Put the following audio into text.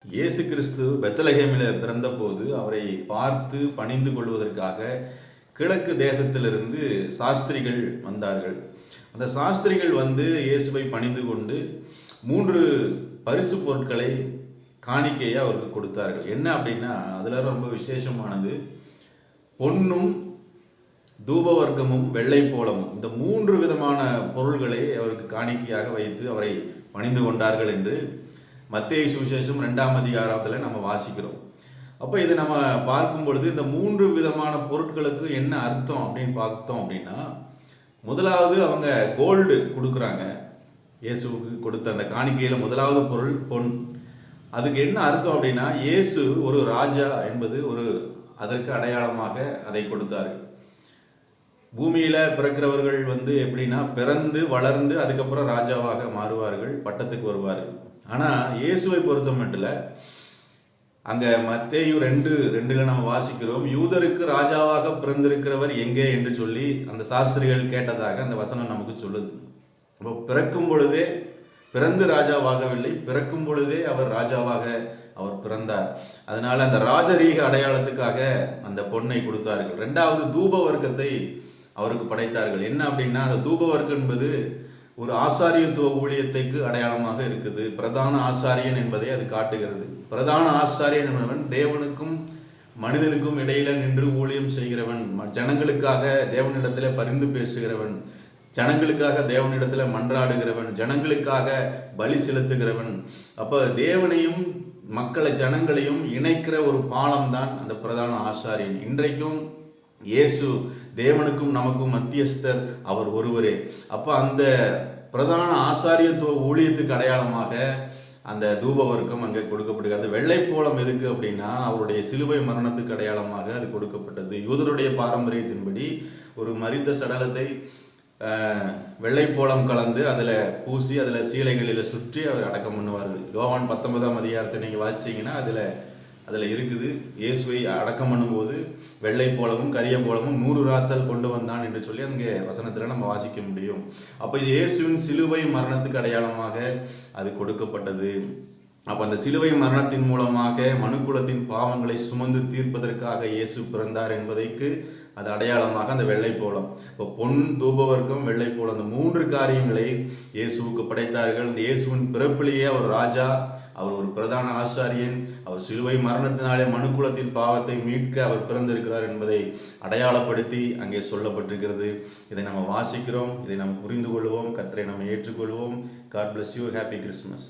இயேசு கிறிஸ்து பெத்லகேமில் பிறந்தபோது அவரை பார்த்து பணிந்து கொள்வதற்காக கிழக்கு தேசத்திலிருந்து சாஸ்திரிகள் வந்தார்கள். அந்த சாஸ்திரிகள் வந்து இயேசுவை பணிந்து கொண்டு 3 பரிசு பொருட்களை காணிக்கையை அவருக்கு கொடுத்தார்கள். என்ன அப்படின்னா, அதில் ரொம்ப விசேஷமானது பொன்னும் தூபவர்க்கமும் வெள்ளை போலமும், இந்த 3 விதமான பொருள்களை அவருக்கு காணிக்கையாக வைத்து அவரை பணிந்து கொண்டார்கள் என்று மத்தேயு சுவிசேஷம் 2ஆம் அதிகாரத்தில் நம்ம வாசிக்கிறோம். அப்போ இதை நம்ம பார்க்கும் பொழுது இந்த 3 விதமான பொருட்களுக்கு என்ன அர்த்தம் அப்படின்னு பார்த்தோம் அப்படின்னா, முதலாவது அவங்க கோல்டு கொடுக்குறாங்க. இயேசுவுக்கு கொடுத்த அந்த காணிக்கையில் முதலாவது பொருள் பொன். அதுக்கு என்ன அர்த்தம் அப்படின்னா, இயேசு ஒரு ராஜா என்பது அதற்கு அடையாளமாக அதை கொடுத்தார்கள். பூமியில் பிறக்கிறவர்கள் வந்து எப்படின்னா, பிறந்து வளர்ந்து அதுக்கப்புறம் ராஜாவாக மாறுவார்கள், பட்டத்துக்கு வருவார்கள். ஆனால் இயேசுவை பொறுத்த மட்டும் அங்கே மத்தேயு 2:2 நம்ம வாசிக்கிறோம், யூதருக்கு ராஜாவாக பிறந்திருக்கிறவர் எங்கே என்று சொல்லி அந்த சாஸ்திரிகள் கேட்டதாக அந்த வசனம் நமக்கு சொல்லுது. இப்போ பிறக்கும் பொழுதே பிறந்து ராஜாவாகவில்லை, பிறக்கும் பொழுதே அவர் ராஜாவாக அவர் பிறந்தார். அதனால அந்த ராஜரீக அடையாளத்துக்காக அந்த பொன்னை கொடுத்தார்கள். 2வது தூப வர்க்கத்தை அவருக்கு படைத்தார்கள். என்ன அப்படின்னா, அந்த தூப வர்க்கம் என்பது ஒரு ஆசாரியத்துவ ஊழியத்தைக்கு அடையாளமாக இருக்குது. பிரதான ஆசாரியன் என்பதை அது காட்டுகிறது. பிரதான ஆசாரியன் என்பவன் தேவனுக்கும் மனிதனுக்கும் இடையில நின்று ஊழியம் செய்கிறவன், ஜனங்களுக்காக தேவனிடத்தில் பரிந்து பேசுகிறவன், ஜனங்களுக்காக தேவனிடத்தில் மன்றாடுகிறவன், ஜனங்களுக்காக பலி செலுத்துகிறவன். அப்போ தேவனையும் மக்களை ஜனங்களையும் இணைக்கிற ஒரு பாலம் தான் அந்த பிரதான ஆசாரியன். இன்றைக்கும் இயேசு தேவனுக்கும் நமக்கும் மத்தியஸ்தர், அவர் ஒருவரே. அப்போ அந்த பிரதான ஆசாரியத்துவ ஊழியத்துக்கு அடையாளமாக அந்த தூப வர்க்கம் அங்கே கொடுக்கப்படுகிறது. வெள்ளை போலம் எதுக்கு அப்படின்னா, அவருடைய சிலுவை மரணத்துக்கு அடையாளமாக அது கொடுக்கப்பட்டது. யூதருடைய பாரம்பரியத்தின்படி ஒரு மரித்த சடலத்தை வெள்ளை போலம் கலந்து அதில் பூசி அதில் சீலைகளில் சுற்றி அவர் அடக்கம் பண்ணுவார்கள். யோவான் 19ஆம் அதிகாரத்தை நீங்கள் வாசிச்சிங்கன்னா அதில் இருக்குது, இயேசுவை அடக்கம் பண்ணும்போது வெள்ளை போலமும் கரிய போலமும் 100 ராத்தல் கொண்டு வந்தான் என்று சொல்லி அங்கே வசனத்தில் நம்ம வாசிக்க முடியும். அப்போ இது இயேசுவின் சிலுவை மரணத்துக்கு அடையாளமாக அது கொடுக்கப்பட்டது. அப்போ அந்த சிலுவை மரணத்தின் மூலமாக மனுக்குலத்தின் பாவங்களை சுமந்து தீர்ப்பதற்காக இயேசு பிறந்தார் என்பதைக்கு அது அடையாளமாக அந்த வெள்ளை போலம். இப்போ பொன், தூபவர்க்கம், வெள்ளை போலம், அந்த 3 காரியங்களை இயேசுவுக்கு படைத்தார்கள். இந்த இயேசுவின் பிறப்பிலேயே அவர் ராஜா, அவர் ஒரு பிரதான ஆசாரியன், அவர் சிலுவை மரணத்தினாலே மனுக்குலத்தின் பாவத்தை மீட்க அவர் பிறந்திருக்கிறார் என்பதை அடையாளப்படுத்தி அங்கே சொல்லப்பட்டிருக்கிறது. இதை நம்ம வாசிக்கிறோம், இதை நம்ம புரிந்து கொள்வோம், கர்த்தரை நம்ம ஏற்றுக்கொள்வோம். God bless you. Happy Christmas.